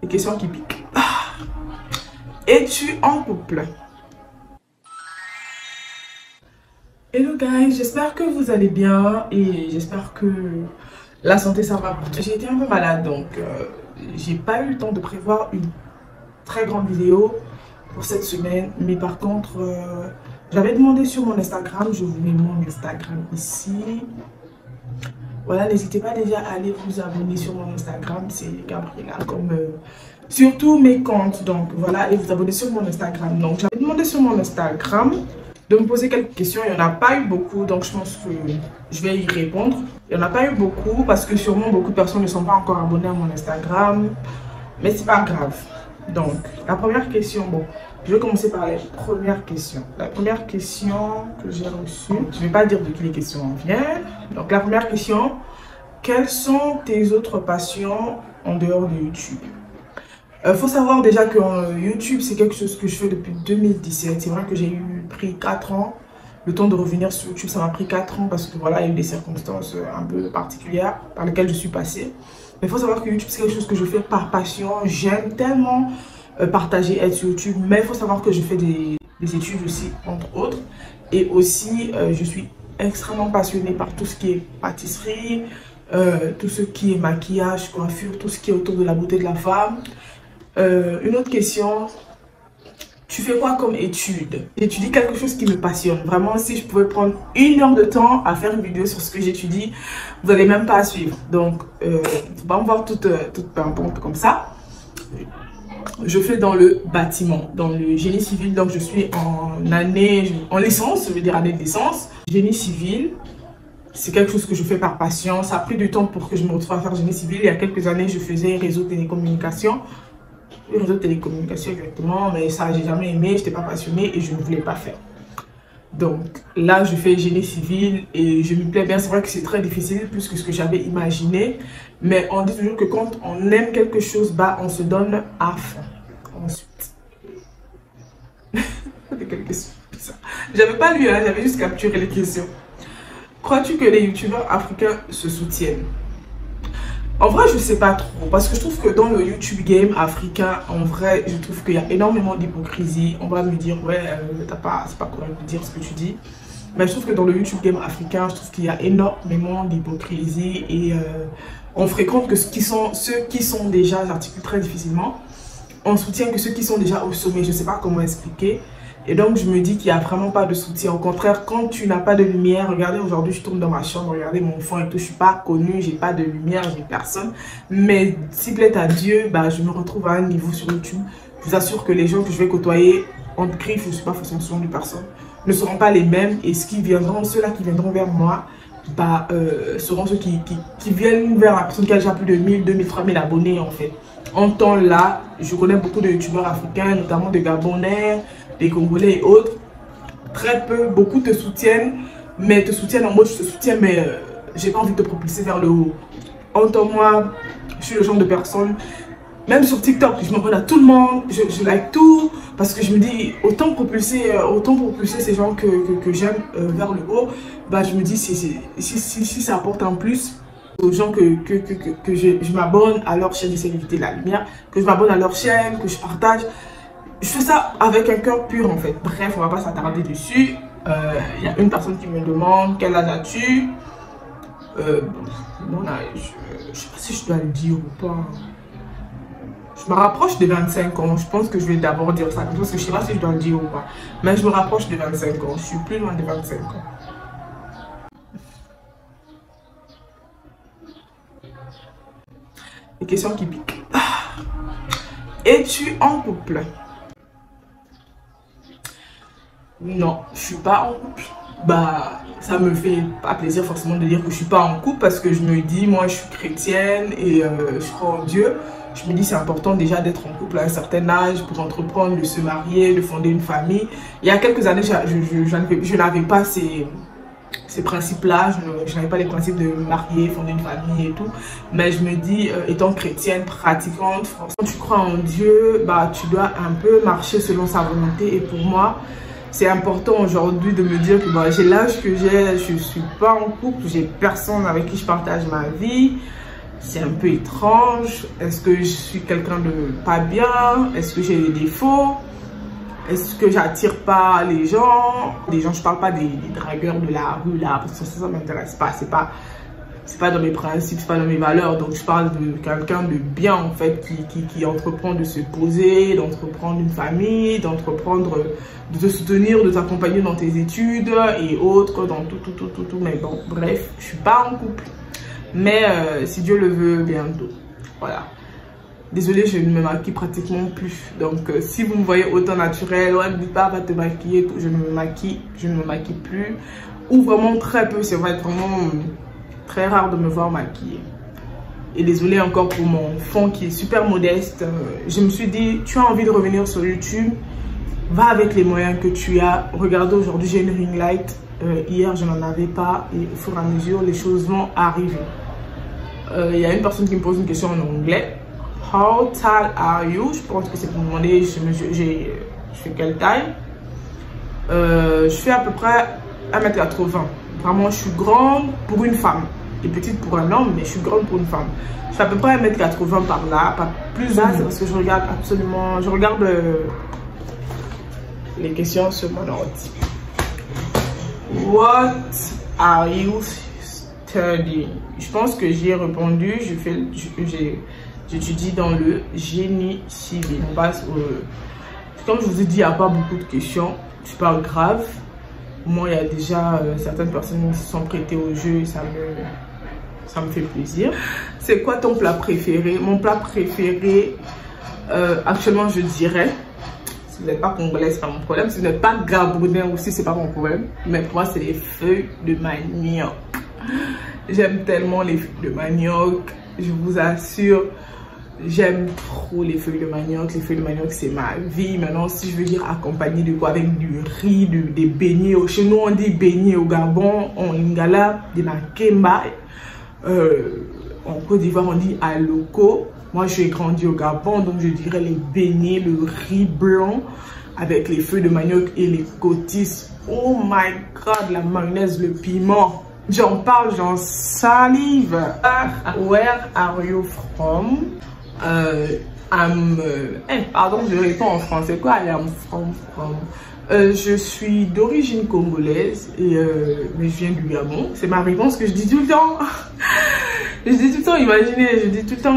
Les questions qui piquent. Es-tu en couple? Hello guys, j'espère que vous allez bien et j'espère que la santé ça va. J'ai été un peu malade donc j'ai pas eu le temps de prévoir une très grande vidéo pour cette semaine, mais par contre j'avais demandé sur mon Instagram, je vous mets mon Instagram ici. Voilà, n'hésitez pas déjà à aller vous abonner sur mon Instagram, c'est Gabriela, comme surtout mes comptes. Donc voilà, allez vous abonner sur mon Instagram. Donc j'avais demandé sur mon Instagram de me poser quelques questions. Il n'y en a pas eu beaucoup, donc je pense que je vais y répondre. Il n'y en a pas eu beaucoup parce que sûrement beaucoup de personnes ne sont pas encore abonnées à mon Instagram, mais c'est pas grave. Donc la première question, bon, je vais commencer par les premières questions. La première question que j'ai reçue, je ne vais pas dire de qui les questions viennent. Donc la première question, quelles sont tes autres passions en dehors de YouTube? Faut savoir déjà que YouTube, c'est quelque chose que je fais depuis 2017. C'est vrai que j'ai pris 4 ans. Le temps de revenir sur YouTube, ça m'a pris 4 ans parce que voilà, il y a eu des circonstances un peu particulières par lesquelles je suis passée. Mais il faut savoir que YouTube, c'est quelque chose que je fais par passion. J'aime tellement partager, être sur YouTube. Mais il faut savoir que je fais des études aussi, entre autres. Et aussi, je suis extrêmement passionnée par tout ce qui est pâtisserie, tout ce qui est maquillage, coiffure, tout ce qui est autour de la beauté de la femme. Une autre question, tu fais quoi comme étude? J'étudie quelque chose qui me passionne. Vraiment, si je pouvais prendre 1 heure de temps à faire une vidéo sur ce que j'étudie, vous n'allez même pas à suivre. Donc, faut pas me voir toute pimpante comme ça. Je fais dans le bâtiment, dans le génie civil. Donc, je suis en licence, je veux dire année de licence. Génie civil, c'est quelque chose que je fais par passion. Ça a pris du temps pour que je me retrouve à faire génie civil. Il y a quelques années, je faisais réseau télécommunications. Le réseau de télécommunications exactement, mais ça j'ai jamais aimé, je n'étais pas passionnée et je ne voulais pas faire. Donc là je fais génie civil et je me plais bien. C'est vrai que c'est très difficile plus que ce que j'avais imaginé, mais on dit toujours que quand on aime quelque chose, bah on se donne à fond. Ensuite j'avais pas lu, hein, j'avais juste capturé les questions. Crois-tu que les youtubeurs africains se soutiennent? En vrai, je sais pas trop, parce que je trouve que dans le YouTube game africain, en vrai, je trouve qu'il y a énormément d'hypocrisie. On va me dire, ouais, c'est pas correct de dire ce que tu dis. Mais je trouve que dans le YouTube game africain, je trouve qu'il y a énormément d'hypocrisie et on fréquente que ceux qui sont déjà, j'articule très difficilement, on soutient que ceux qui sont déjà au sommet. Je sais pas comment expliquer. Et donc, je me dis qu'il n'y a vraiment pas de soutien. Au contraire, quand tu n'as pas de lumière, regardez, aujourd'hui, je tourne dans ma chambre, regardez mon fond et tout. Je ne suis pas connue, j'ai pas de lumière, j'ai personne. Mais s'il plaît à Dieu, bah, je me retrouve à un niveau sur YouTube. Je vous assure que les gens que je vais côtoyer, entre griffes, je ne suis pas forcément de personne, ne seront pas les mêmes. Et ceux-là qui viendront vers moi, bah, seront ceux qui viennent vers la personne qui a déjà plus de 1000, 2000, 3000 abonnés, en fait. En temps là, je connais beaucoup de youtubeurs africains, notamment des Gabonais, des Congolais et autres. Très peu, beaucoup te soutiennent, mais te soutiennent en mode je te soutiens, mais j'ai pas envie de te propulser vers le haut. Entends-moi, je suis le genre de personne, même sur TikTok, je m'abonne à tout le monde, je like tout, parce que je me dis, autant propulser ces gens que j'aime vers le haut, bah je me dis, si ça apporte un plus aux gens que je m'abonne à leur chaîne, j'essaie d'éviter la lumière, que je m'abonne à leur chaîne, que je partage. Je fais ça avec un cœur pur en fait. Bref, on va pas s'attarder dessus. Il y a une personne qui me demande quel âge as-tu? Mon âge, je sais pas si je dois le dire ou pas. Je me rapproche de 25 ans. Je pense que je vais d'abord dire ça parce que je sais pas si je dois le dire ou pas. Mais je me rapproche de 25 ans. Je suis plus loin de 25 ans. Les questions qui piquent. Es-tu en couple? Non, je suis pas en couple. Bah, ça me fait pas plaisir forcément de dire que je suis pas en couple parce que je me dis, moi je suis chrétienne et je crois en Dieu. Je me dis c'est important déjà d'être en couple à un certain âge pour entreprendre, de se marier, de fonder une famille. Il y a quelques années, je n'avais pas ces principes-là, je n'avais pas les principes de me marier, fonder une famille et tout. Mais je me dis, étant chrétienne, pratiquante, quand tu crois en Dieu, bah, tu dois un peu marcher selon sa volonté. Et pour moi, c'est important aujourd'hui de me dire que bah, j'ai l'âge que j'ai, je ne suis pas en couple, j'ai personne avec qui je partage ma vie. c'est un peu étrange. Est-ce que je suis quelqu'un de pas bien? Est-ce que j'ai des défauts? Est-ce que j'attire pas les gens? Je parle pas des dragueurs de la rue là, parce que ça m'intéresse pas. C'est pas dans mes principes, c'est pas dans mes valeurs. Donc je parle de quelqu'un de bien en fait, qui entreprend de se poser, d'entreprendre une famille, d'entreprendre de te soutenir, de t'accompagner dans tes études et autres, dans tout. Mais bon, bref, je suis pas en couple. Mais si Dieu le veut, bientôt. Voilà. Désolée, je ne me maquille pratiquement plus. Donc, si vous me voyez autant naturel, ouais, ne dites pas, va te maquiller. Je ne me maquille plus. Ou vraiment très peu. C'est vraiment très rare de me voir maquiller. Et désolée encore pour mon fond qui est super modeste. Je me suis dit, tu as envie de revenir sur YouTube, va avec les moyens que tu as. Regardez, aujourd'hui, j'ai une ring light. Hier, je n'en avais pas. Et au fur et à mesure, les choses vont arriver. Il y a une personne qui me pose une question en anglais. How tall are you? Je pense que c'est pour me demander je fais quelle taille. Je fais à peu près 1m80. Vraiment, je suis grande pour une femme. Et petite pour un homme, mais je suis grande pour une femme. Je fais à peu près 1m80 par là, pas plus là, c'est parce que je regarde absolument... Je regarde les questions sur mon ordi. What are you studying? Je pense que j'y ai répondu. J'étudie dans le génie civil. On passe comme je vous ai dit, il n'y a pas beaucoup de questions. C'est pas grave. Moi, il y a déjà certaines personnes qui se sont prêtées au jeu et ça me fait plaisir. C'est quoi ton plat préféré? Mon plat préféré, actuellement, je dirais, si vous n'êtes pas congolais, c'est pas mon problème. Si vous n'êtes pas gabonais aussi, c'est pas mon problème. Mais pour moi, c'est les feuilles de manioc. J'aime tellement les feuilles de manioc. Je vous assure, j'aime trop les feuilles de manioc. Les feuilles de manioc, c'est ma vie. Maintenant, si je veux dire accompagné de quoi? Avec du riz, des beignets. Chez nous, on dit beignets au Gabon, en Lingala, des makemba. En Côte d'Ivoire, on dit aloko. Moi, j'ai grandi au Gabon, donc je dirais les beignets, le riz blanc avec les feuilles de manioc et les côtisses. Oh my God, la mayonnaise, le piment. J'en parle, j'en salive. Where are you from? Pardon, je réponds en français. Quoi, I am from? Je suis d'origine congolaise, mais je viens du Gabon. C'est ma réponse que je dis tout le temps. Je dis tout le temps, imaginez,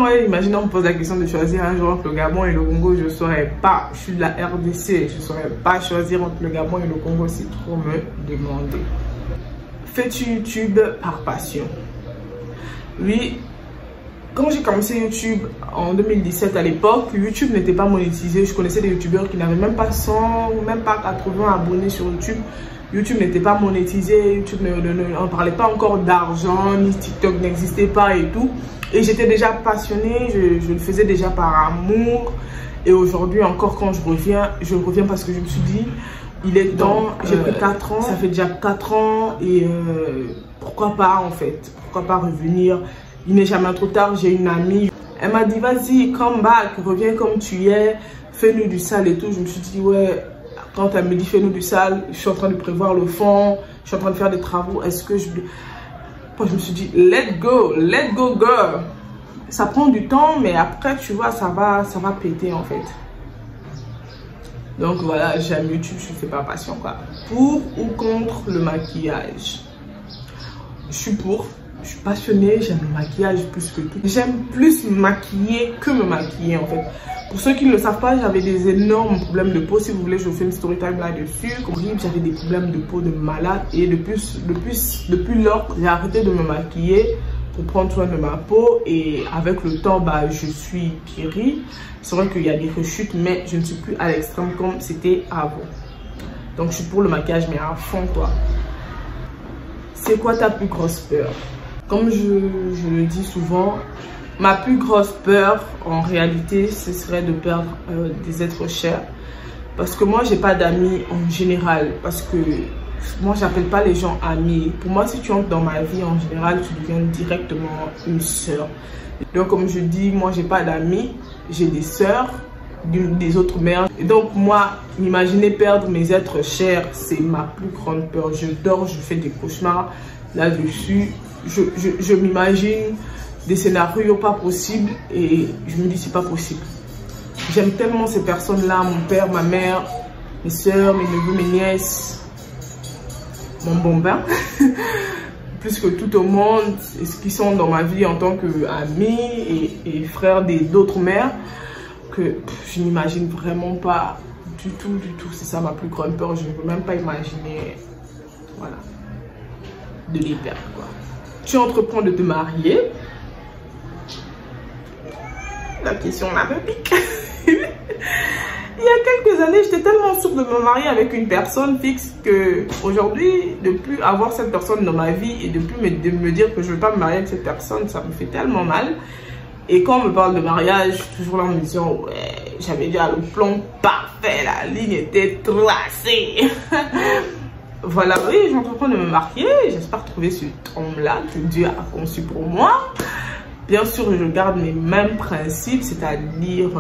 ouais, imaginez, on me pose la question de choisir un jour entre le Gabon et le Congo, je ne saurais pas. Je suis de la RDC, je ne saurais pas choisir entre le Gabon et le Congo si trop me demander. Fais-tu YouTube par passion? Oui. Quand j'ai commencé YouTube en 2017 à l'époque, YouTube n'était pas monétisé. Je connaissais des youtubeurs qui n'avaient même pas 100 ou même pas 80 abonnés sur YouTube. YouTube n'était pas monétisé, YouTube on ne parlait pas encore d'argent, ni TikTok n'existait pas et tout. Et j'étais déjà passionnée, je le faisais déjà par amour. Et aujourd'hui encore quand je reviens parce que je me suis dit, il est temps, j'ai pris 4 ans, ça fait déjà 4 ans et pourquoi pas en fait, pourquoi pas revenir. Il n'est jamais trop tard, j'ai une amie, elle m'a dit vas-y, come back, reviens comme tu es, fais-nous du sale et tout. Je me suis dit ouais, quand elle me dit fais-nous du sale, je suis en train de prévoir le fond, je suis en train de faire des travaux, est-ce que Moi, je me suis dit let go girl. Ça prend du temps, mais après tu vois, ça va péter en fait. Donc voilà, j'aime YouTube, je fais pas passion quoi. Pour ou contre le maquillage? Je suis pour. Je suis passionnée, j'aime le maquillage plus que tout. J'aime plus me maquiller que me maquiller en fait. Pour ceux qui ne le savent pas, j'avais des énormes problèmes de peau. Si vous voulez, je vous fais une story time là-dessus. J'avais des problèmes de peau de malade. Et depuis lors, j'ai arrêté de me maquiller pour prendre soin de ma peau. Et avec le temps, bah, je suis guérie. C'est vrai qu'il y a des rechutes, mais je ne suis plus à l'extrême comme c'était avant. Donc je suis pour le maquillage, mais à fond quoi. C'est quoi ta plus grosse peur? Comme je le dis souvent, ma plus grosse peur, en réalité, ce serait de perdre des êtres chers. Parce que moi, j'ai pas d'amis en général. Parce que moi, j'appelle pas les gens amis. Pour moi, si tu entres dans ma vie en général, tu deviens directement une sœur. Donc, comme je dis, moi, j'ai pas d'amis. J'ai des sœurs, des autres mères. Et donc, moi, imaginer perdre mes êtres chers, c'est ma plus grande peur. Je dors, je fais des cauchemars là-dessus. Je m'imagine des scénarios pas possibles et je me dis c'est pas possible. J'aime tellement ces personnes-là, mon père, ma mère, mes soeurs, mes neveux, mes nièces, mon bon bain, plus que tout au monde, et ce qui sont dans ma vie en tant qu'amis et frères d'autres mères, que je n'imagine vraiment pas du tout. C'est ça ma plus grande peur, je ne peux même pas imaginer, voilà, de les perdre, quoi. Tu entreprends de te marier. La question là me pique. Il y a quelques années, j'étais tellement sûre de me marier avec une personne fixe que aujourd'hui, de plus avoir cette personne dans ma vie et de plus me dire que je ne veux pas me marier avec cette personne, ça me fait tellement mal. Et quand on me parle de mariage, je suis toujours là en me disant, ouais, j'avais déjà le plan parfait, la ligne était tracée. Voilà, oui, j'entreprends de me marier, j'espère trouver ce homme-là que Dieu a conçu pour moi. Bien sûr, je garde mes mêmes principes, c'est-à-dire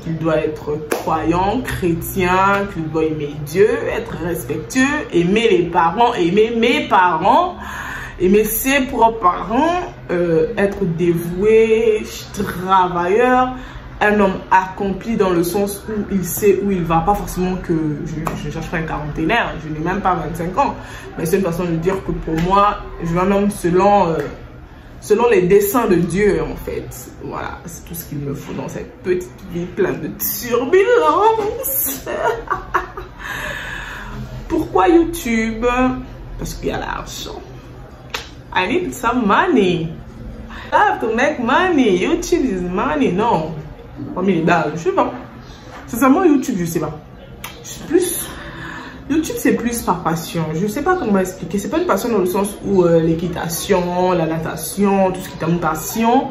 qu'il doit être croyant, chrétien, qu'il doit aimer Dieu, être respectueux, aimer les parents, aimer mes parents, aimer ses propres parents, être dévoué, travailleur, un homme accompli dans le sens où il sait où il va. Pas forcément que je cherche un quarantenaire, je n'ai même pas 25 ans, mais c'est une façon de dire que pour moi, je veux un homme selon les desseins de Dieu, en fait. Voilà, c'est tout ce qu'il me faut dans cette petite vie pleine de turbulences. Pourquoi YouTube? Parce qu'il y a l'argent. I need some money. I have to make money. YouTube is money. Non. Combien les balles? Je sais pas. C'est seulement YouTube, je sais pas. YouTube, c'est plus par passion. Je ne sais pas comment expliquer. C'est pas une passion dans le sens où l'équitation, la natation, tout ce qui est une passion.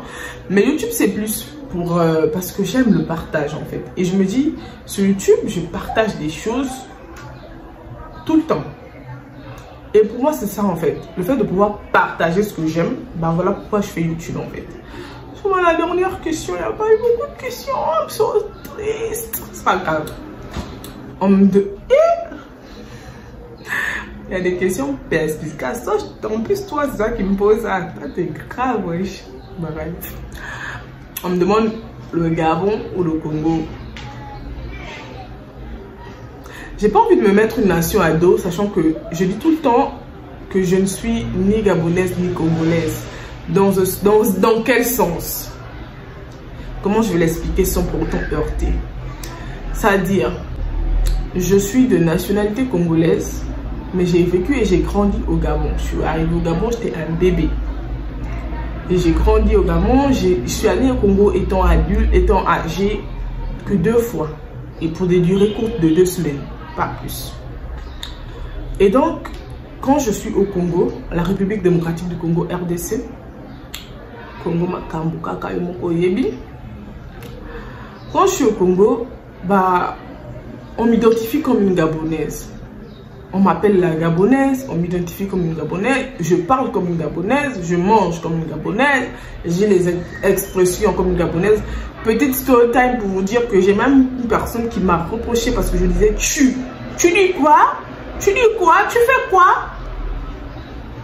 Mais YouTube, c'est plus pour parce que j'aime le partage, en fait. Et je me dis, sur YouTube, je partage des choses tout le temps. Et pour moi, c'est ça, en fait. Le fait de pouvoir partager ce que j'aime, ben voilà pourquoi je fais YouTube, en fait. Sur la dernière question, il n'y a pas eu beaucoup de questions. I'm so triste. C'est pas grave. Il y a des questions perspicaces. En plus, toi, c'est ça qui me pose ça. T'es grave, wesh. Bref. On me demande le Gabon ou le Congo. J'ai pas envie de me mettre une nation à dos, sachant que je dis tout le temps que je ne suis ni gabonaise ni congolaise. Dans quel sens? Comment je vais l'expliquer sans pour autant heurter? C'est-à-dire, je suis de nationalité congolaise, mais j'ai vécu et j'ai grandi au Gabon. Je suis arrivée au Gabon, j'étais un bébé. Et j'ai grandi au Gabon. Je suis allée au Congo étant adulte, étant âgée que 2 fois. Et pour des durées courtes de 2 semaines, pas plus. Et donc, quand je suis au Congo, la République démocratique du Congo, RDC, Congo Makambuka Kayomoko Yebi, quand je suis au Congo, bah, on m'identifie comme une Gabonaise. On m'appelle la Gabonaise, on m'identifie comme une Gabonaise, je parle comme une Gabonaise, je mange comme une Gabonaise, j'ai les expressions comme une Gabonaise. Petite story time pour vous dire que j'ai même une personne qui m'a reproché parce que je disais tu dis quoi? Tu dis quoi? Tu fais quoi?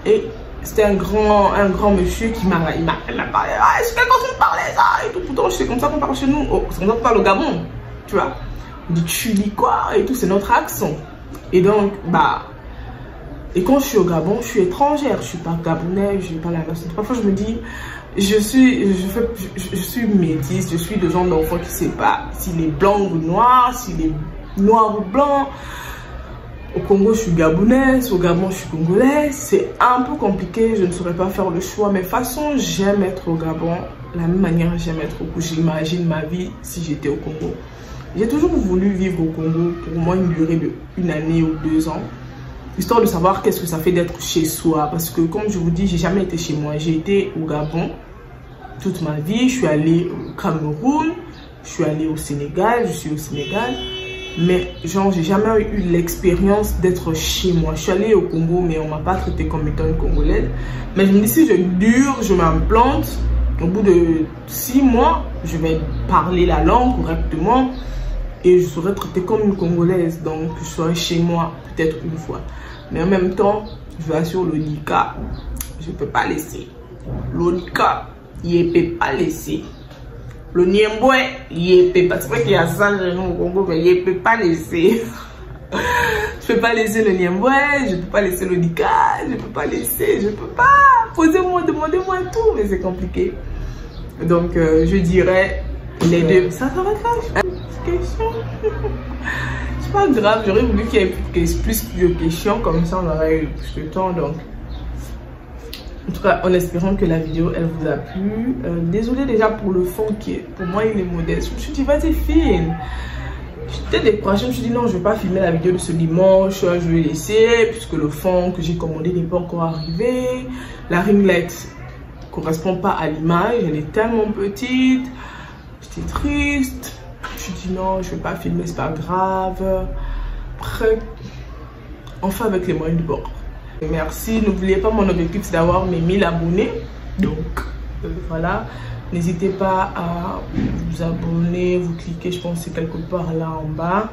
Et c'était un grand monsieur qui m'a parlé, ah, est-ce que quand on parlait ça et tout, pourtant c'est comme ça qu'on parle chez nous, oh, c'est comme ça qu'on parle au Gabon, tu vois. On dit tu dis quoi et tout, c'est notre accent. Et donc, bah, et quand je suis au Gabon, je suis étrangère, je suis pas gabonaise, je suis pas la nationalité. Parfois, je me dis, je suis métisse, je suis de genre d'enfant qui sait pas s'il est blanc ou noir, s'il est noir ou blanc. Au Congo, je suis gabonaise, au Gabon, je suis congolaise. C'est un peu compliqué, je ne saurais pas faire le choix. Mais de toute façon, j'aime être au Gabon. De la même manière, j'aime être au Congo. J'imagine ma vie si j'étais au Congo. J'ai toujours voulu vivre au Congo pour moi une durée de 1 année ou 2 ans. Histoire de savoir qu'est-ce que ça fait d'être chez soi. Parce que comme je vous dis, j'ai jamais été chez moi. J'ai été au Gabon toute ma vie. Je suis allée au Cameroun. Je suis allée au Sénégal. Je suis au Sénégal. Mais genre, j'ai jamais eu l'expérience d'être chez moi. Je suis allée au Congo, mais on m'a pas traité comme étant une Congolaise. Mais je me dis, si je dure, je m'implante, au bout de 6 mois, je vais parler la langue correctement. Et je serai traitée comme une Congolaise. Donc, je serai chez moi peut-être une fois. Mais en même temps, je vais sur le Nika. Je ne peux pas laisser. Le Nika, il ne peut pas laisser. Le Niemboué, il ne peut pas. C'est vrai qu'il y a ça au Congo, mais il ne peut pas laisser. Je ne peux pas laisser le Niemboué, je ne peux pas laisser le Nika, je ne peux pas laisser, je ne peux pas. Posez-moi, demandez-moi tout, mais c'est compliqué. Donc, je dirais les deux. Ça va grave. Question. C'est pas grave, j'aurais voulu qu'il y ait plus de questions, comme ça on aurait eu plus de temps. Donc, en tout cas, en espérant que la vidéo elle vous a plu. Désolée déjà pour le fond qui est, pour moi il est modeste. Je me suis dit vas-y filme. J'étais découragée, je me suis dit non, je vais pas filmer la vidéo de ce dimanche, je vais laisser puisque le fond que j'ai commandé n'est pas encore arrivé. La ringlette correspond pas à l'image, elle est tellement petite. J'étais triste. Je me suis dit non, je vais pas filmer, c'est pas grave. Après, enfin avec les moyens du bord. Merci, n'oubliez pas, mon objectif c'est d'avoir mes 1000 abonnés. Donc voilà, n'hésitez pas à vous abonner, vous cliquez, je pense que c'est quelque part là en bas.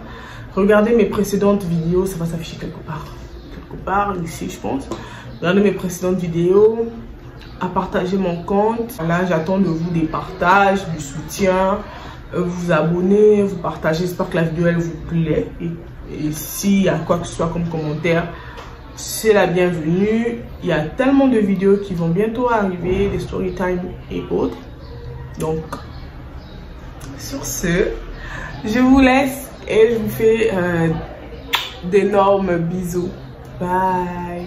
Regardez mes précédentes vidéos, ça va s'afficher quelque part ici je pense. Regardez mes précédentes vidéos, à partager mon compte. Là j'attends de vous des partages, du soutien, vous abonner, vous partager, j'espère que la vidéo elle vous plaît. Et s'il y a quoi que ce soit comme commentaire, c'est la bienvenue. Il y a tellement de vidéos qui vont bientôt arriver, des story time et autres. Donc, sur ce, je vous laisse et je vous fais d'énormes bisous. Bye.